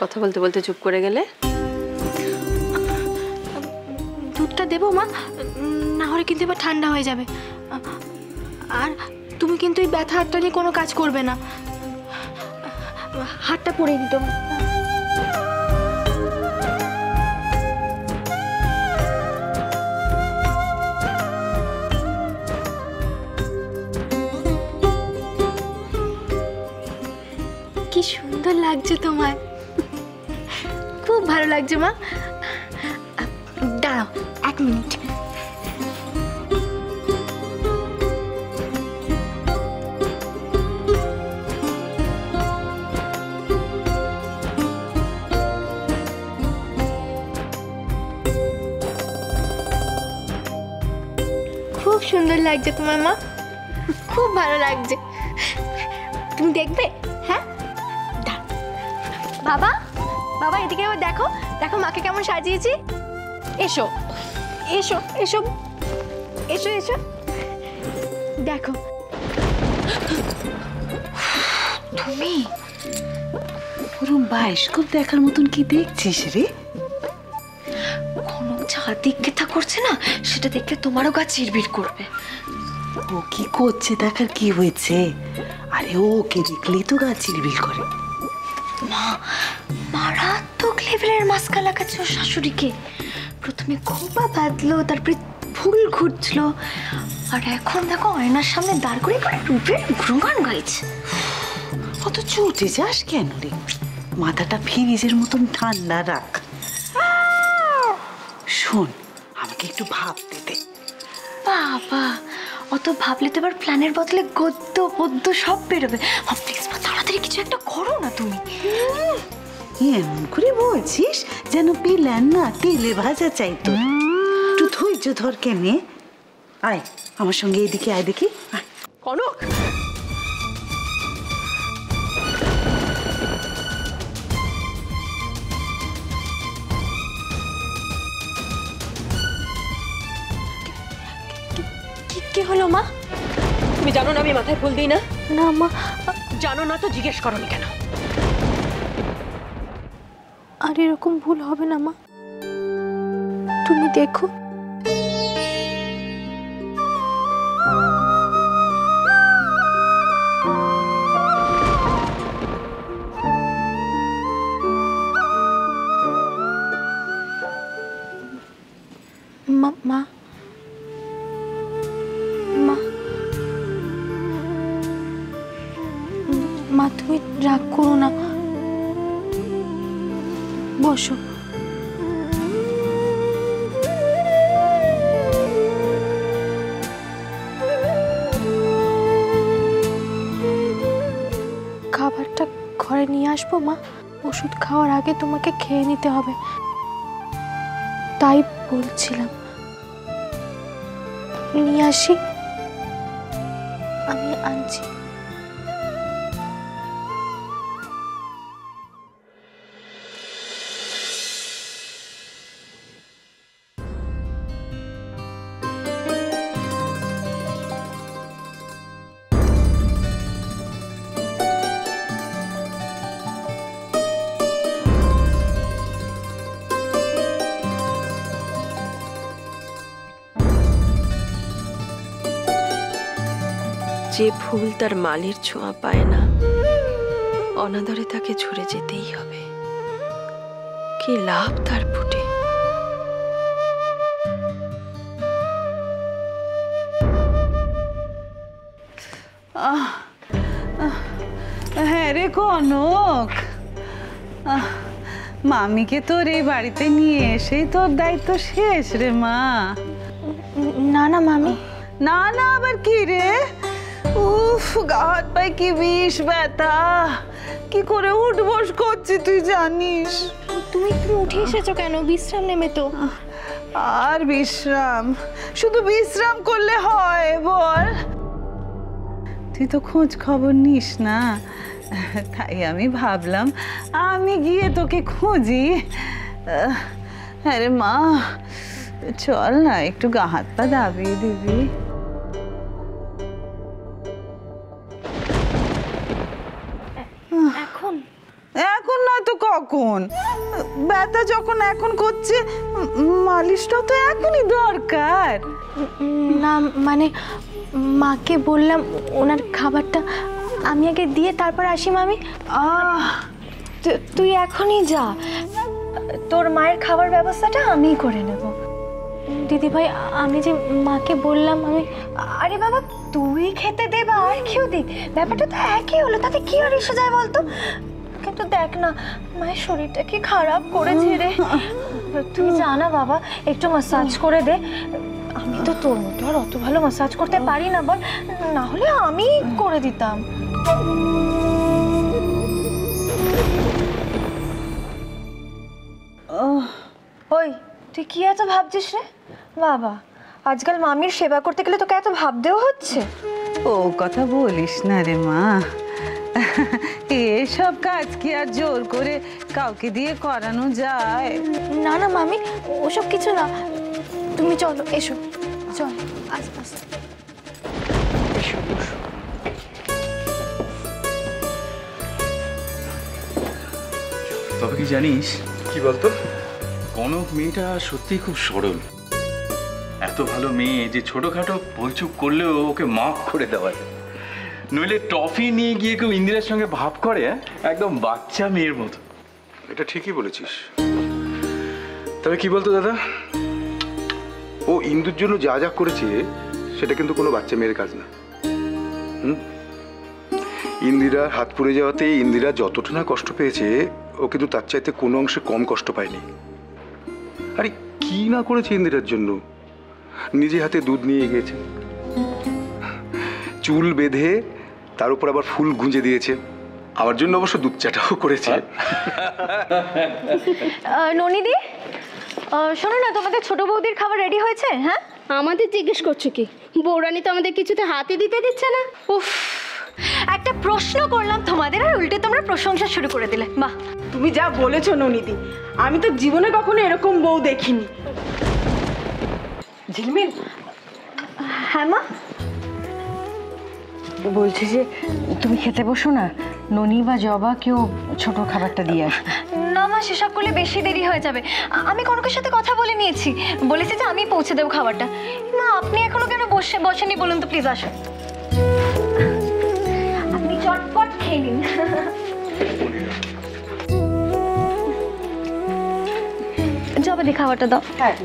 কথা বলতে বলতে চুপ করে গেলে? দুধটা দেবো মা? না হলে কিন্তু এবার ঠান্ডা হয়ে যাবে। আর তুমি কিন্তু এই ব্যথা হাতটা নিয়ে কোনো কাজ করবে না। হাতটা পরে দিত। কি সুন্দর লাগছে তোমার, খুব ভালো লাগছে মা। দাঁড়াও 1 মিনিট। খুব সুন্দর লাগছে তোমার মা, খুব ভালো লাগছে। তুমি দেখবে? হ্যাঁ বাবা, বাবা এদিকে এবার দেখো, দেখো মাকে কেমন সাজিয়েছি। এসো এসো এসো এসো এসো, দেখো। তুমি পুরো বায়োস্কোপ দেখার মতন কি দেখছিস রে? কোনো যা দিকটা করছে না, সেটা দেখলে তোমারও গা চিরবির করবে। ও কি করছে দেখার কি হয়েছে? আরে ওকে দেখলেই তো গা চিরবির করে। মা মারাত্মক লেভেলের মাস্কা লাগাচ্ছে ওর শাশুড়িকে। প্রথমে খোপা বাঁধলো, তারপরে ফুল ঘুরছিল, আর এখন দেখো আয়নার সামনে দাঁড় করে রূপের গুণগান গাইছে। কত চটে যাস কেন রে? মাথাটা ফ্রিজের মতন ঠান্ডা রাখ। শোন, আমাকে একটু ভাবতে দে। বাবা, অত ভাবলে তো এবার প্ল্যানের বদলে গদ্য পদ্য সব বেরোবে। প্লিজ তাড়াতাড়ি কিছু একটা করো না তুমি। এমন করে বলছিস যেন প্ল্যান না তেলে ভাজা চাইতো। একটু ধৈর্য ধর কেনে। আয় আমার সঙ্গে এদিকে আয় দেখি। কনক, কি হলো মা? তুমি জানো না আমি মাথায় ফুল দিই না? না মা। জানো না তো জিজ্ঞেস করনি কেন? আর এরকম ভুল হবে না মা, তুমি দেখো। মা মা মা মা, তুমি রাগ করো না, বসো। খাবারটা ঘরে নিয়ে আসবো মা? ওষুধ খাওয়ার আগে তোমাকে খেয়ে নিতে হবে, তাই বলছিলাম। নিয়ে আসি? আমি আনছি। যে ফুল তার মালির ছোঁয়া পায় না, অনাদরে তাকে ঝরে যেতেই হবে। কি লাভ তার ফুটে? হ্যাঁ রে কনক, মামিকে তোর এই বাড়িতে নিয়ে এসেই তোর দায়িত্ব শেষ রে মা। না না মামি। না না আবার কি রে? উফ, গা হাত পায়ে কি বিষ ব্যথা, কি করে উঠ বস করছি তুই জানিস? তুমি উঠে এসেছো কেন? বিশ্রাম নেবে তো। আর বিশ্রাম? শুধু বিশ্রাম করলে হয় বল? তুই তো খোঁজ খবর নিস না, তাই আমি ভাবলাম আমি গিয়ে তোকে খুঁজি। আরে মা, চল না একটু গা হাত পা দাবিয়ে দিবি। এখন? এখন না তো কখন? ব্যথা যখন এখন করছে, মালিশটাও তো এখনই দরকার। না মানে মাকে বললাম ওনার খাবারটা আমি আগে দিয়ে তারপর আসি। মামি তুই এখনই যা, তোর মায়ের খাবার ব্যবস্থাটা আমিই করে নেব। দিদি ভাই আমি যে মাকে বললাম আমি, আরে বাবা তুই খেতে দে বা আর কেউ দিক, ব্যাপারটা তো একই হলো, তাতে কি আর এসে যায় বলতো। কিন্তু দেখ না মায়ের শরীরটা কি খারাপ করেছে রে, তুই জানা বাবা একটু মাসাজ করে দে। আমি তো তোর মতো আর অত ভালো মাসাজ করতে পারি না বল, না হলে আমি করে দিতাম। ওই তুই কি এত ভাবছিস রে বাবা? আজকাল মামির সেবা করতে গেলে তোকে এত ভাবতেও হচ্ছে? ও কথা বলিস না রে মা, এসব কাজ কি আর জোর করে কাউকে দিয়ে করানো যায়? না না মামি ওসব কিছু না, তুমি চলো এসো, চল আস্তে আস্তে এসো। তবে কি জানিস, কি বলতো? কনক মেয়েটা সত্যিই খুব সরল। এত ভালো মেয়ে যে ছোটখাটো ভুলচুক করলেও ওকে মাফ করে দেওয়া যায়। নইলে টফি নিয়ে গিয়ে কেউ ইন্দিরার সঙ্গে ভাব করে, একদম বাচ্চা মেয়ের মতো। এটা ঠিকই বলেছিস। তবে কি বলতো দাদা, ও ইন্দুর জন্য যা যা করেছে সেটা কিন্তু কোনো বাচ্চা মেয়ের কাজ না। ইন্দিরা হাত পুড়ে যাওয়াতে ইন্দিরা যতটা না কষ্ট পেয়েছে, ও কিন্তু তার চাইতে কোনো অংশে কম কষ্ট পায়নি। আরে কি না করেছে ইন্দিরার জন্য, নিজে হাতে দুধ নিয়ে গিয়েছে, চুল বেঁধে তার উপর আবার ফুল গুঁজে দিয়েছে, আমার জন্য অবশ্য দুধ চাটাও করেছে। ননিদি শোনো না, তোমাদের ছোট বৌদির খাবার রেডি হয়েছে? হ্যাঁ আমাদের জিজ্ঞেস করছো কি? বৌরানী তো আমাদের কিছুতে হাতে দিতে দিচ্ছে না। উফ, একটা প্রশ্ন করলাম তোমাদের আর উল্টে তোমরা প্রশংসা শুরু করে দিলে। বাহ, তুমি যা বলেছো ননিদি, আমি তো জীবনে কখনো এরকম বউ দেখিনি। ঝিলমিল, হ্যাঁ মা বলছি যে তুমি খেতে বসো না, ননি বা জবা কেউ ছোট খাবারটা দিয়ে আসবে। না মা, সেসব করলে বেশি দেরি হয়ে যাবে। আমি কনকের সাথে কথা বলে নিয়েছি, বলেছি যে আমি পৌঁছে দেবো খাবারটা। মা আপনি এখনো কেন বসেনি বলুন তো, প্লিজ আসুন, আপনি চটপট খেয়ে নিন। জবা দি খাবারটা দাও। হ্যাঁ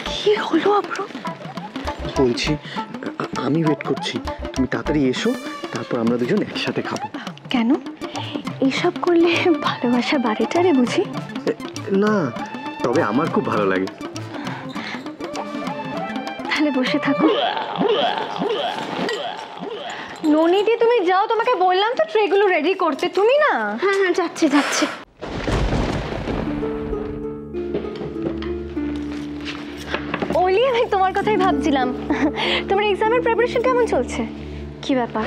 কি হলো আব্রু? বলছি আমি ওয়েট করছি, তুমি তাড়াতাড়ি এসো, তারপর আমরা দুজন একসাথে খাবো। কেন এইসব করলে ভালোবাসা বাড়িটারে বুঝি? না, তবে আমার খুব ভালো লাগে। তাহলে বসে থাকো। ননিদি তুমি যাও, তোমাকে বললাম তো ট্রেগুলো রেডি করতে, তুমি না। হ্যাঁ হ্যাঁ যাচ্ছে যাচ্ছে। ওলি আমি তোমার কথাই ভাবছিলাম। তোমার এক্সামের প্রিপারেশন কেমন চলছে? কি ব্যাপার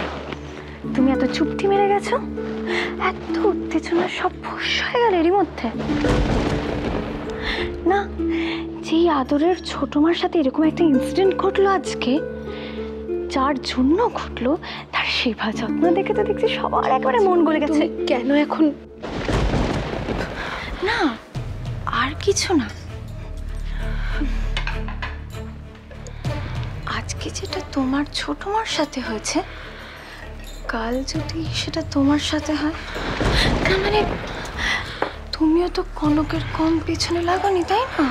তুমি এত চুপটি মেরে গেছো? এত উত্তেজনা সব ফুস হয়ে গেল এরই মধ্যে? না, যেই আদরের ছোট মার সাথে এরকম একটা ইনসিডেন্ট ঘটলো আজকে, যার জন্য ঘটলো তার সেবা যত্ন দেখে তো দেখছি সবার একেবারে মন গলে গেছে। কেন এখন? না আর কিছু না, আজকে যেটা তোমার ছোট মার সাথে হয়েছে, কাল যদি সেটা তোমার সাথে হয়, তার মানে তুমিও তো কনকের কম পেছনে লাগোনি, তাই না?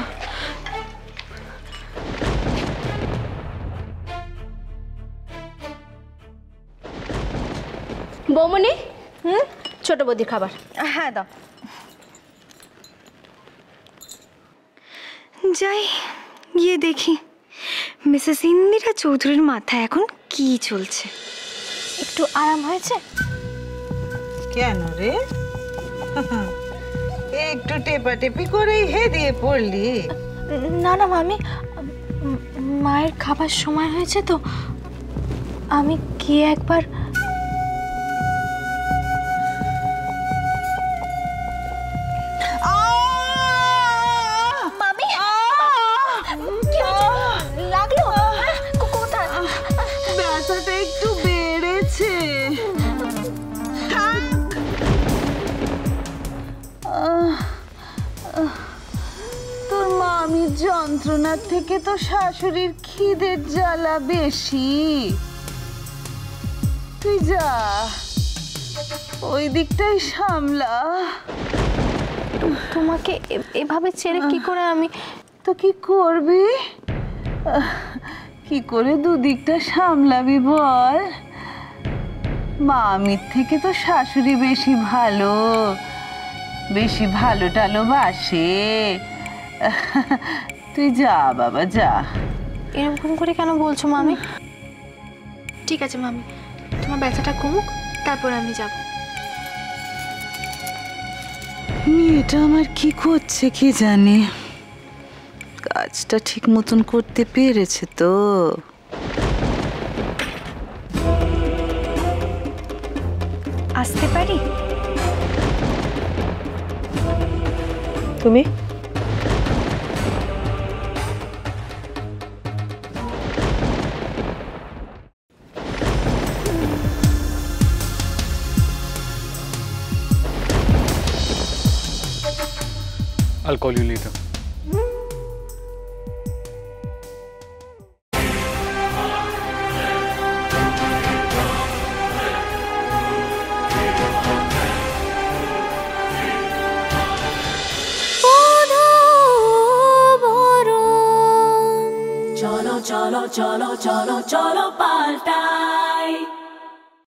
বৌমনি, ছোট বৌদির খাবার। হ্যাঁ দাও। যাই গিয়ে দেখি মিসেস ইন্দিরা চৌধুরীর মাথায় এখন কি চলছে। একটু আরাম হয়েছে? কেন রে, একটু টেপাটেপি করেই হে দিয়ে পড়লি? না না মামি, মায়ের খাবার সময় হয়েছে তো আমি গিয়ে একবার। মামি কি লাগলো? কোথায়? ব্যথাটা একটু বেড়েছে। যন্ত্রণার থেকে তো শাশুড়ির খিদের জ্বালা বেশি। তুই যা, ওই দিকটাই সামলা। তোমাকে এভাবে ছেড়ে কি করে আমি? তো কি করবি? কি করে দুদিকটা সামলাবি বল? মামির থেকে তো শাশুড়ি বেশি ভালো, বেশি ভালো টালো বাসে। তুই যা বাবা, যা। এরকম করে কেন বলছো মামি? ঠিক আছে মামি, তোমার ব্যথাটা কমুক, তারপর আমি যাব। মেয়েটা আমার কি করছে কে জানে, কাজটা ঠিক মতন করতে পেরেছে তো? আসতে পারি? তুমি I'll call you later. Cholo, cholo, cholo, cholo, cholo, paltai.